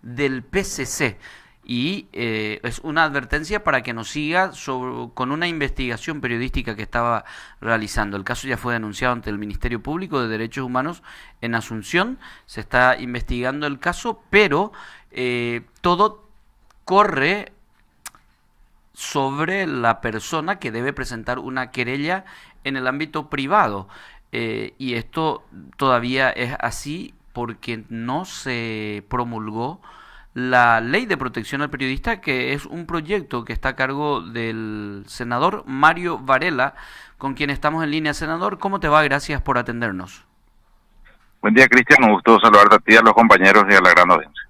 del PCC. Y es una advertencia para que nos siga con una investigación periodística que estaba realizando. El caso ya fue denunciado ante el Ministerio Público de Derechos Humanos en Asunción. Se está investigando el caso, pero todo corre sobre la persona que debe presentar una querella en el ámbito privado. Y esto todavía es así porque no se promulgó la Ley de Protección al Periodista, que es un proyecto que está a cargo del senador Mario Varela, con quien estamos en línea. Senador, ¿cómo te va? Gracias por atendernos. Buen día, Cristian. Un gusto saludarte a ti, a los compañeros y a la gran audiencia.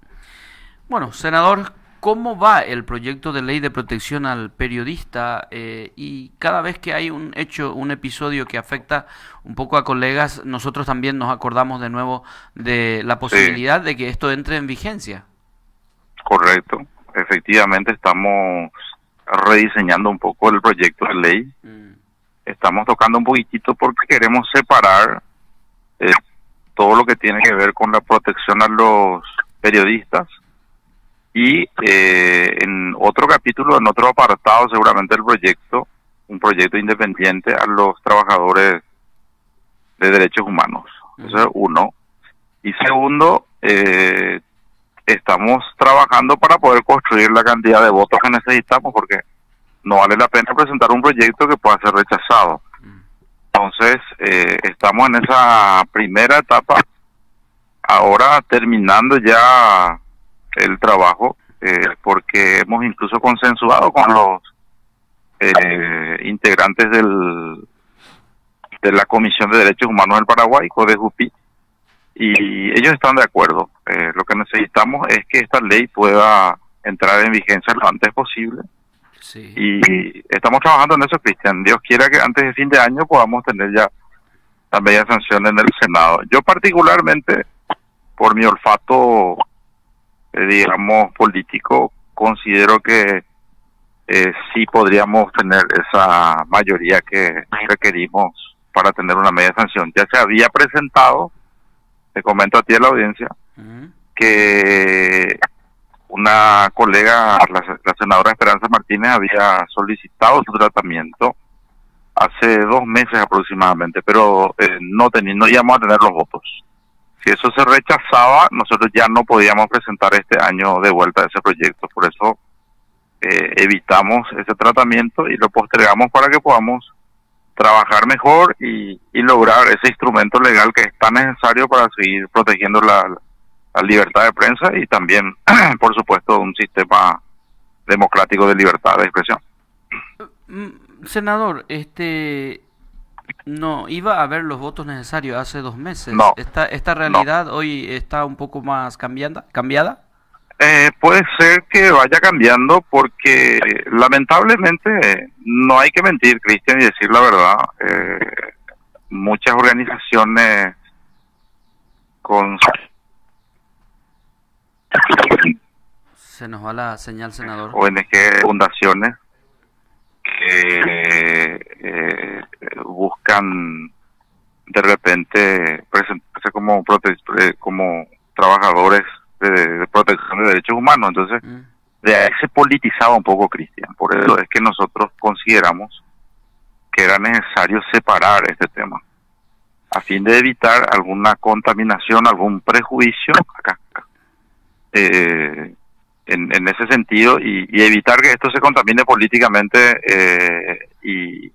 Bueno, senador, ¿cómo va el proyecto de ley de protección al periodista? Y cada vez que hay un episodio que afecta un poco a colegas, nosotros también nos acordamos de nuevo de la posibilidad de que esto entre en vigencia. Correcto. Efectivamente, estamos rediseñando un poco el proyecto de ley. Estamos tocando un poquitito porque queremos separar todo lo que tiene que ver con la protección a los periodistas y en otro capítulo, en otro apartado seguramente del proyecto, un proyecto independiente a los trabajadores de derechos humanos. Eso es uno. Y segundo, estamos trabajando para poder construir la cantidad de votos que necesitamos, porque no vale la pena presentar un proyecto que pueda ser rechazado. Entonces, estamos en esa primera etapa, ahora terminando ya el trabajo, porque hemos incluso consensuado con los integrantes de la Comisión de Derechos Humanos del Paraguay, CODEJUPI, y ellos están de acuerdo. Lo que necesitamos es que esta ley pueda entrar en vigencia lo antes posible. Sí. Y estamos trabajando en eso, Cristian. Dios quiera que antes de fin de año podamos tener ya la media sanción en el Senado. Yo particularmente, por mi olfato, digamos, político, considero que sí podríamos tener esa mayoría que requerimos para tener una media sanción. Ya se había presentado, te comento a ti a la audiencia, que una colega, la senadora Esperanza Martínez, había solicitado su tratamiento hace 2 meses aproximadamente, pero no íbamos a tener los votos. Si eso se rechazaba, nosotros ya no podíamos presentar este año de vuelta ese proyecto. Por eso evitamos ese tratamiento y lo postergamos para que podamos trabajar mejor y lograr ese instrumento legal que es tan necesario para seguir protegiendo la libertad de prensa y también, por supuesto, un sistema democrático de libertad de expresión. Senador, no iba a haber los votos necesarios hace 2 meses. No. ¿Esta realidad hoy está un poco más cambiada? Puede ser que vaya cambiando porque lamentablemente no hay que mentir, Cristian, y decir la verdad. Muchas organizaciones con... Se nos va la señal, senador. ONG, fundaciones que buscan de repente presentarse como trabajadores de protección de derechos humanos. Entonces, de ahí se politizaba un poco, Cristian. Por eso es que nosotros consideramos que era necesario separar este tema, a fin de evitar alguna contaminación, algún prejuicio acá, en ese sentido, y evitar que esto se contamine políticamente y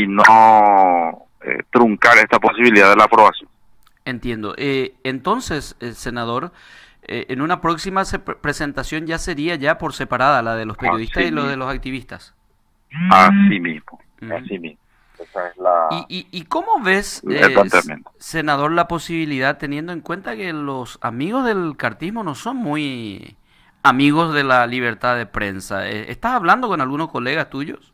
no truncar esta posibilidad de la aprobación. Entiendo. Entonces, senador, en una próxima presentación ya sería ya por separada la de los periodistas y lo de los activistas. Así mismo, así mismo. Esa es la... ¿Y cómo ves, senador, la posibilidad, teniendo en cuenta que los amigos del cartismo no son muy amigos de la libertad de prensa? ¿Estás hablando con algunos colegas tuyos?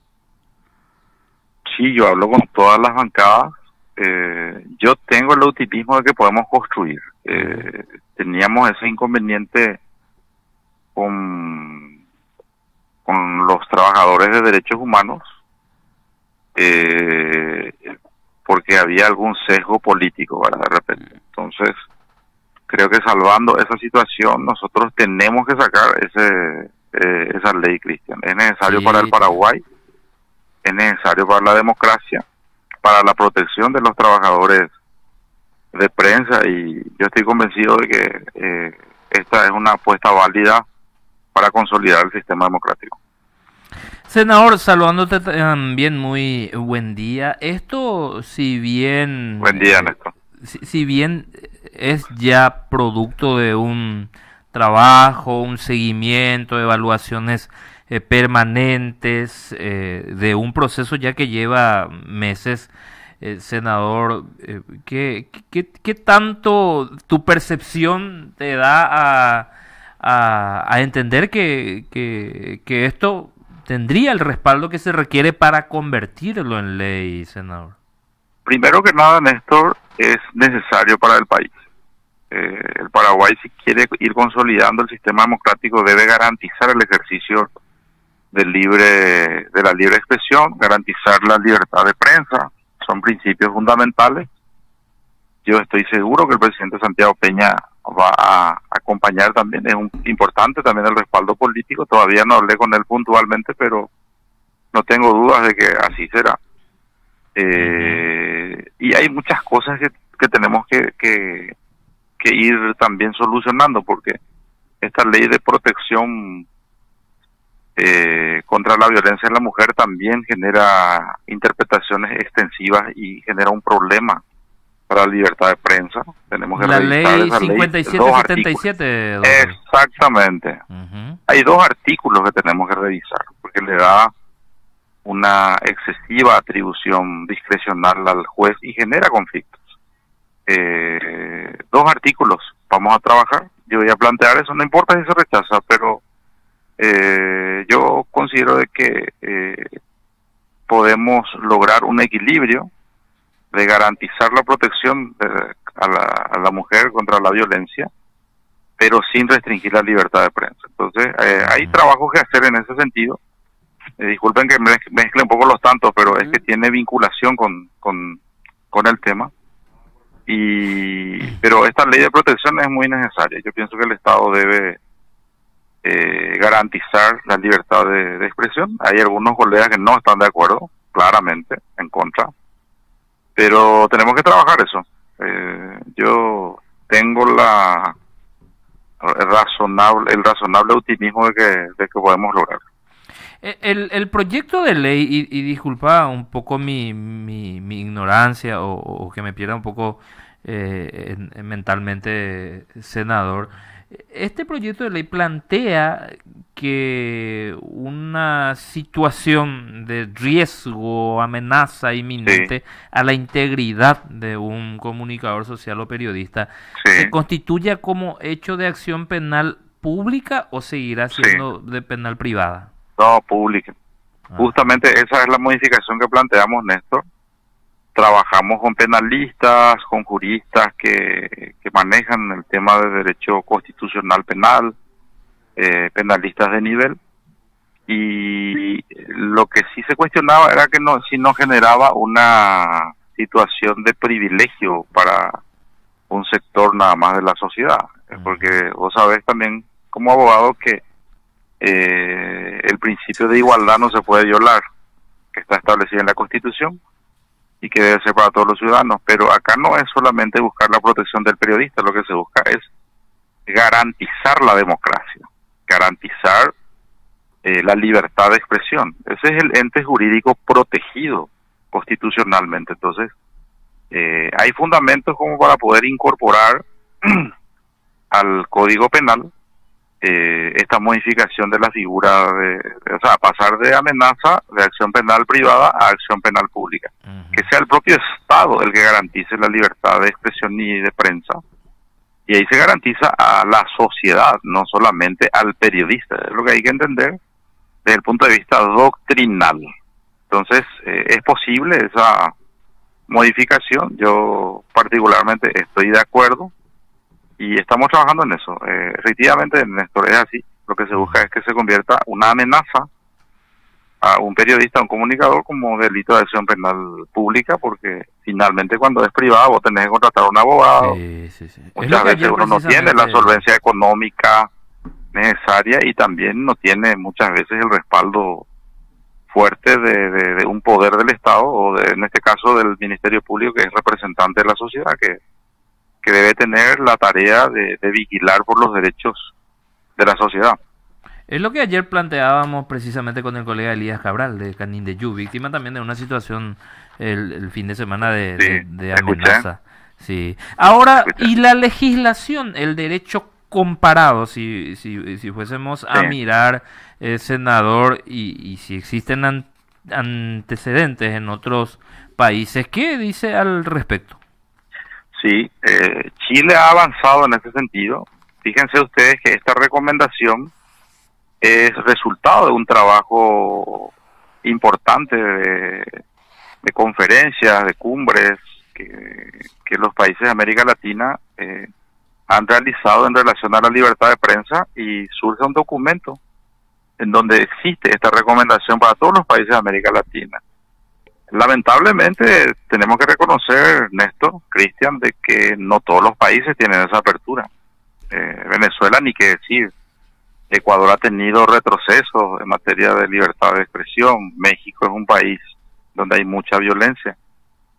Sí, yo hablo con todas las bancadas. Yo tengo el optimismo de que podemos construir. Teníamos ese inconveniente con los trabajadores de derechos humanos, porque había algún sesgo político, ¿verdad? De repente. Entonces, creo que salvando esa situación, nosotros tenemos que sacar esa ley, Cristian. Es necesario Sí, para el Paraguay, es necesario para la democracia, para la protección de los trabajadores de prensa, y yo estoy convencido de que esta es una apuesta válida para consolidar el sistema democrático. Senador, saludándote también, muy buen día. Esto, si bien... Buen día, Néstor. Si bien es ya producto de un trabajo, un seguimiento, evaluaciones permanentes, de un proceso ya que lleva meses, senador, ¿qué tanto tu percepción te da a entender que esto tendría el respaldo que se requiere para convertirlo en ley, senador? Primero que nada, Néstor, es necesario para el país. El Paraguay, si quiere ir consolidando el sistema democrático, debe garantizar el ejercicio de la libre expresión, garantizar la libertad de prensa. Son principios fundamentales. Yo estoy seguro que el presidente Santiago Peña va a acompañar también. Es importante también el respaldo político. Todavía no hablé con él puntualmente, pero no tengo dudas de que así será. Y hay muchas cosas que tenemos que ir también solucionando, porque esta ley de protección contra la violencia de la mujer también genera interpretaciones extensivas y genera un problema para la libertad de prensa. Tenemos que la revisar ley esa 5777. Exactamente. Hay dos artículos que tenemos que revisar, porque le da una excesiva atribución discrecional al juez y genera conflictos. Dos artículos vamos a trabajar. Yo voy a plantear eso, no importa si se rechaza, pero yo considero de que podemos lograr un equilibrio de garantizar la protección a la mujer contra la violencia, pero sin restringir la libertad de prensa. Entonces, hay trabajo que hacer en ese sentido. Disculpen que mezcle un poco los tantos, pero es que tiene vinculación con el tema. Pero esta ley de protección es muy necesaria. Yo pienso que el Estado debe garantizar la libertad de expresión. Hay algunos colegas que no están de acuerdo, claramente, en contra. Pero tenemos que trabajar eso. Yo tengo el razonable optimismo de que podemos lograrlo. El proyecto de ley, y disculpa un poco mi ignorancia o que me pierda un poco mentalmente, senador, este proyecto de ley plantea que una situación de riesgo, amenaza inminente a la integridad de un comunicador social o periodista se constituya como hecho de acción penal pública o seguirá siendo de penal privada. No, pública. Justamente esa es la modificación que planteamos, Néstor. Trabajamos con penalistas, con juristas que manejan el tema de derecho constitucional penal, penalistas de nivel, y lo que sí se cuestionaba era que si no generaba una situación de privilegio para un sector nada más de la sociedad, porque vos sabés también como abogado que el principio de igualdad no se puede violar, que está establecido en la Constitución y que debe ser para todos los ciudadanos. Pero acá no es solamente buscar la protección del periodista, lo que se busca es garantizar la democracia, garantizar la libertad de expresión. Ese es el ente jurídico protegido constitucionalmente. Entonces, hay fundamentos como para poder incorporar al Código Penal esta modificación de la figura o sea, pasar de amenaza de acción penal privada a acción penal pública. Que sea el propio Estado el que garantice la libertad de expresión y de prensa, y ahí se garantiza a la sociedad, no solamente al periodista. Es lo que hay que entender desde el punto de vista doctrinal. Entonces, es posible esa modificación. Yo particularmente estoy de acuerdo y estamos trabajando en eso. Efectivamente, Néstor, es así. Lo que se busca es que se convierta una amenaza a un periodista, a un comunicador, como delito de acción penal pública, porque finalmente cuando es privado vos tenés que contratar a un abogado. Sí, sí, sí. Muchas veces uno no tiene la solvencia económica necesaria y también no tiene muchas veces el respaldo fuerte de un poder del Estado o en este caso del Ministerio Público, que es representante de la sociedad, que debe tener la tarea de vigilar por los derechos de la sociedad. Es lo que ayer planteábamos precisamente con el colega Elías Cabral de Canindeyú, víctima también de una situación el fin de semana de amenaza. Sí. Ahora, y la legislación, el derecho comparado, si fuésemos a mirar, senador, y si existen antecedentes en otros países, ¿qué dice al respecto? Sí, Chile ha avanzado en ese sentido. Fíjense ustedes que esta recomendación es resultado de un trabajo importante de conferencias, de cumbres que los países de América Latina han realizado en relación a la libertad de prensa, y surge un documento en donde existe esta recomendación para todos los países de América Latina. Lamentablemente tenemos que reconocer, Néstor, Cristian, de que no todos los países tienen esa apertura. Venezuela, ni qué decir. Ecuador ha tenido retrocesos en materia de libertad de expresión. México es un país donde hay mucha violencia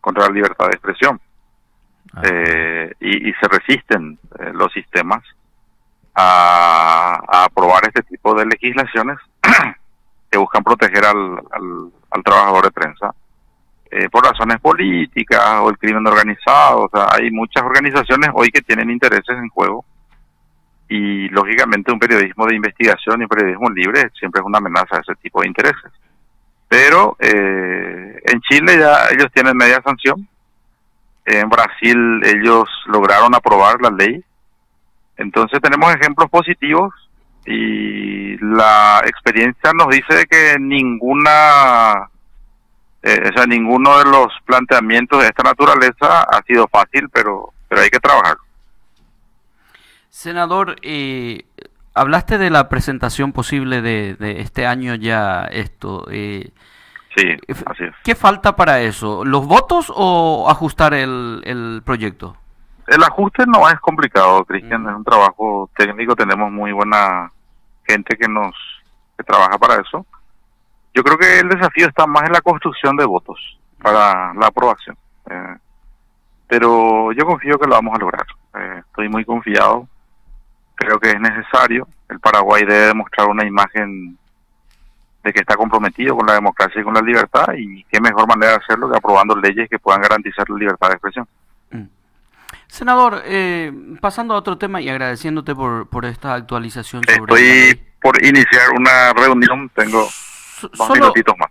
contra la libertad de expresión. Y se resisten los sistemas a aprobar este tipo de legislaciones que buscan proteger al trabajador de prensa por razones políticas o el crimen organizado. O sea, hay muchas organizaciones hoy que tienen intereses en juego, y lógicamente un periodismo de investigación y un periodismo libre siempre es una amenaza a ese tipo de intereses. Pero en Chile ya ellos tienen media sanción. En Brasil ellos lograron aprobar la ley. Entonces tenemos ejemplos positivos, y la experiencia nos dice que ninguno de los planteamientos de esta naturaleza ha sido fácil, pero hay que trabajar. Senador, hablaste de la presentación posible de este año ya esto. Sí, así es. ¿Qué falta para eso? ¿Los votos o ajustar el proyecto? El ajuste no es complicado, Cristian, es un trabajo técnico, tenemos muy buena gente que trabaja para eso. Yo creo que el desafío está más en la construcción de votos para la aprobación. Pero yo confío que lo vamos a lograr. Estoy muy confiado. Creo que es necesario. El Paraguay debe demostrar una imagen de que está comprometido con la democracia y con la libertad, y qué mejor manera de hacerlo que aprobando leyes que puedan garantizar la libertad de expresión. Senador, pasando a otro tema y agradeciéndote por esta actualización sobre... Estoy por iniciar una reunión, tengo 2 minutitos más.